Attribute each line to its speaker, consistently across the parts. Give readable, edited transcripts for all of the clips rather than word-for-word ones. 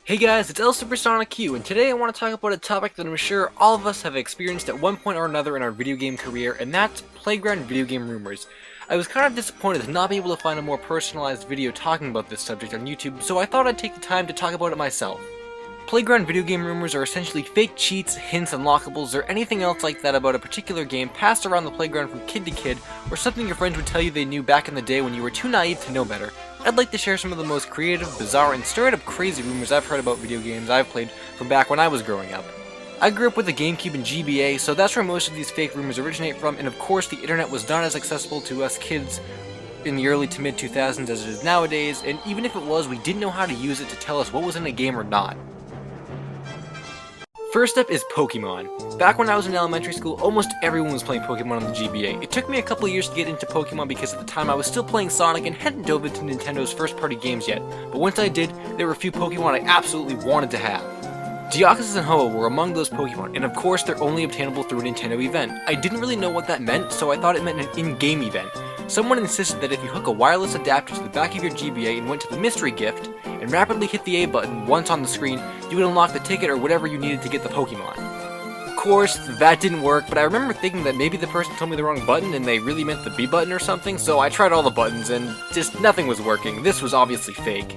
Speaker 1: Hey guys, it's LSuperSonicQ, and today I want to talk about a topic that I'm sure all of us have experienced at one point or another in our video game career, and that's playground video game rumors. I was kind of disappointed to not be able to find a more personalized video talking about this subject on YouTube, so I thought I'd take the time to talk about it myself. Playground video game rumors are essentially fake cheats, hints, unlockables, or anything else like that about a particular game passed around the playground from kid to kid, or something your friends would tell you they knew back in the day when you were too naive to know better. I'd like to share some of the most creative, bizarre, and straight-up crazy rumors I've heard about video games I've played from back when I was growing up. I grew up with a GameCube and GBA, so that's where most of these fake rumors originate from, and of course the internet was not as accessible to us kids in the early to mid 2000s as it is nowadays, and even if it was, we didn't know how to use it to tell us what was in a game or not. First up is Pokemon. Back when I was in elementary school, almost everyone was playing Pokemon on the GBA. It took me a couple years to get into Pokemon because at the time I was still playing Sonic and hadn't dove into Nintendo's first-party games yet, but once I did, there were a few Pokemon I absolutely wanted to have. Deoxys and Ho were among those Pokemon, and of course they're only obtainable through a Nintendo event. I didn't really know what that meant, so I thought it meant an in-game event. Someone insisted that if you hook a wireless adapter to the back of your GBA and went to the mystery gift, and rapidly hit the A button once on the screen, you would unlock the ticket or whatever you needed to get the Pokemon. Of course, that didn't work, but I remember thinking that maybe the person told me the wrong button and they really meant the B button or something, so I tried all the buttons and just nothing was working. This was obviously fake.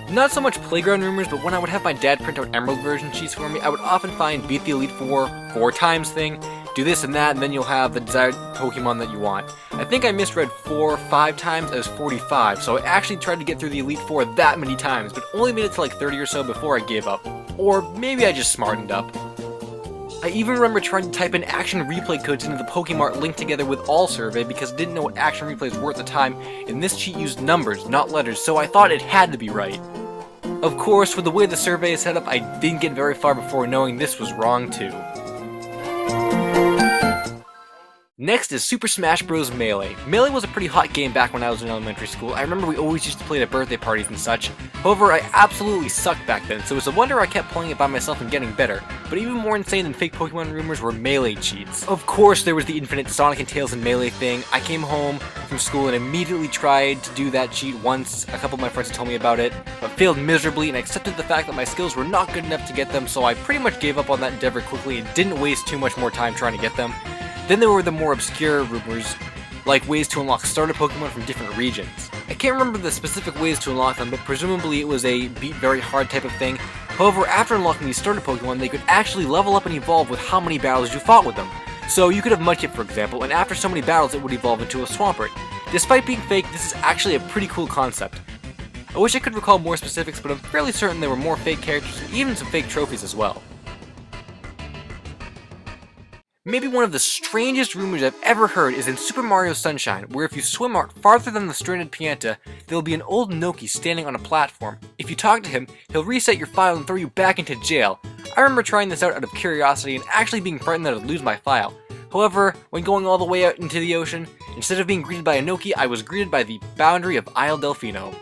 Speaker 1: Not so much playground rumors, but when I would have my dad print out Emerald version sheets for me, I would often find beat the Elite Four 4 times thing, do this and that, and then you'll have the desired Pokemon that you want. I think I misread 4 5 times as 45, so I actually tried to get through the Elite Four that many times, but only made it to like 30 or so before I gave up. Or maybe I just smartened up. I even remember trying to type in action replay codes into the Pokemart linked together with all survey because I didn't know what action replays were at the time, and this cheat used numbers, not letters, so I thought it had to be right. Of course, with the way the survey is set up, I didn't get very far before knowing this was wrong too. Next is Super Smash Bros. Melee. Melee was a pretty hot game back when I was in elementary school. I remember we always used to play it at birthday parties and such. However, I absolutely sucked back then, so it's a wonder I kept playing it by myself and getting better. But even more insane than fake Pokemon rumors were Melee cheats. Of course, there was the infinite Sonic and Tails and Melee thing. I came home from school and immediately tried to do that cheat once. A couple of my friends told me about it, but failed miserably and accepted the fact that my skills were not good enough to get them, so I pretty much gave up on that endeavor quickly and didn't waste too much more time trying to get them. Then there were the more obscure rumors, like ways to unlock starter Pokemon from different regions. I can't remember the specific ways to unlock them, but presumably it was a beat very hard type of thing. However, after unlocking these starter Pokemon, they could actually level up and evolve with how many battles you fought with them. So you could have Mudkip, for example, and after so many battles it would evolve into a Swampert. Despite being fake, this is actually a pretty cool concept. I wish I could recall more specifics, but I'm fairly certain there were more fake characters and even some fake trophies as well. Maybe one of the strangest rumors I've ever heard is in Super Mario Sunshine, where if you swim out farther than the stranded Pianta, there will be an old Noki standing on a platform. If you talk to him, he'll reset your file and throw you back into jail. I remember trying this out of curiosity and actually being frightened that I'd lose my file. However, when going all the way out into the ocean, instead of being greeted by a Noki, I was greeted by the boundary of Isle Delfino.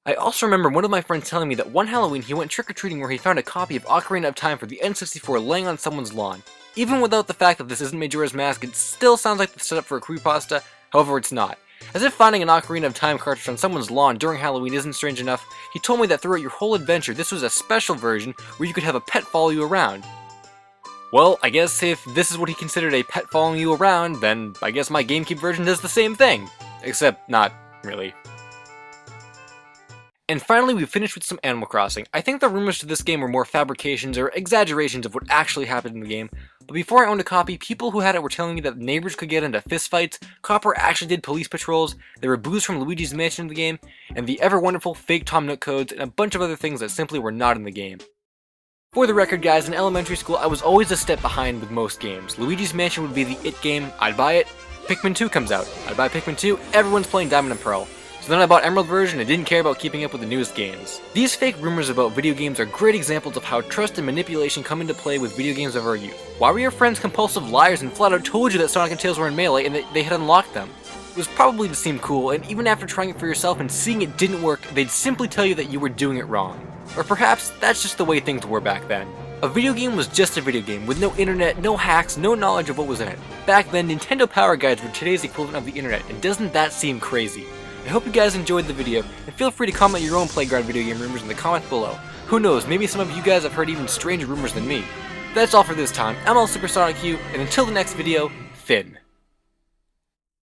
Speaker 1: I also remember one of my friends telling me that one Halloween he went trick-or-treating where he found a copy of Ocarina of Time for the N64 laying on someone's lawn. Even without the fact that this isn't Majora's Mask, it still sounds like the setup for a creepypasta, however it's not. As if finding an Ocarina of Time cartridge on someone's lawn during Halloween isn't strange enough, he told me that throughout your whole adventure this was a special version where you could have a pet follow you around. Well, I guess if this is what he considered a pet following you around, then I guess my GameCube version does the same thing. Except not really. And finally, we finished with some Animal Crossing. I think the rumors to this game were more fabrications or exaggerations of what actually happened in the game, but before I owned a copy, people who had it were telling me that neighbors could get into fistfights, Copper actually did police patrols, there were boos from Luigi's Mansion in the game, and the ever-wonderful fake Tom Nook codes, and a bunch of other things that simply were not in the game. For the record guys, in elementary school I was always a step behind with most games. Luigi's Mansion would be the it game, I'd buy it. Pikmin 2 comes out, I'd buy Pikmin 2, everyone's playing Diamond and Pearl. So then I bought Emerald version and didn't care about keeping up with the newest games. These fake rumors about video games are great examples of how trust and manipulation come into play with video games of our youth. Why were your friends compulsive liars and flat out told you that Sonic and Tails were in Melee and that they had unlocked them? It was probably to seem cool, and even after trying it for yourself and seeing it didn't work, they'd simply tell you that you were doing it wrong. Or perhaps that's just the way things were back then. A video game was just a video game, with no internet, no hacks, no knowledge of what was in it. Back then, Nintendo Power Guides were today's equivalent of the internet, and doesn't that seem crazy? I hope you guys enjoyed the video, and feel free to comment your own playground video game rumors in the comments below. Who knows, maybe some of you guys have heard even stranger rumors than me. That's all for this time. I'm LSuperSonicQ, and until the next video, Finn.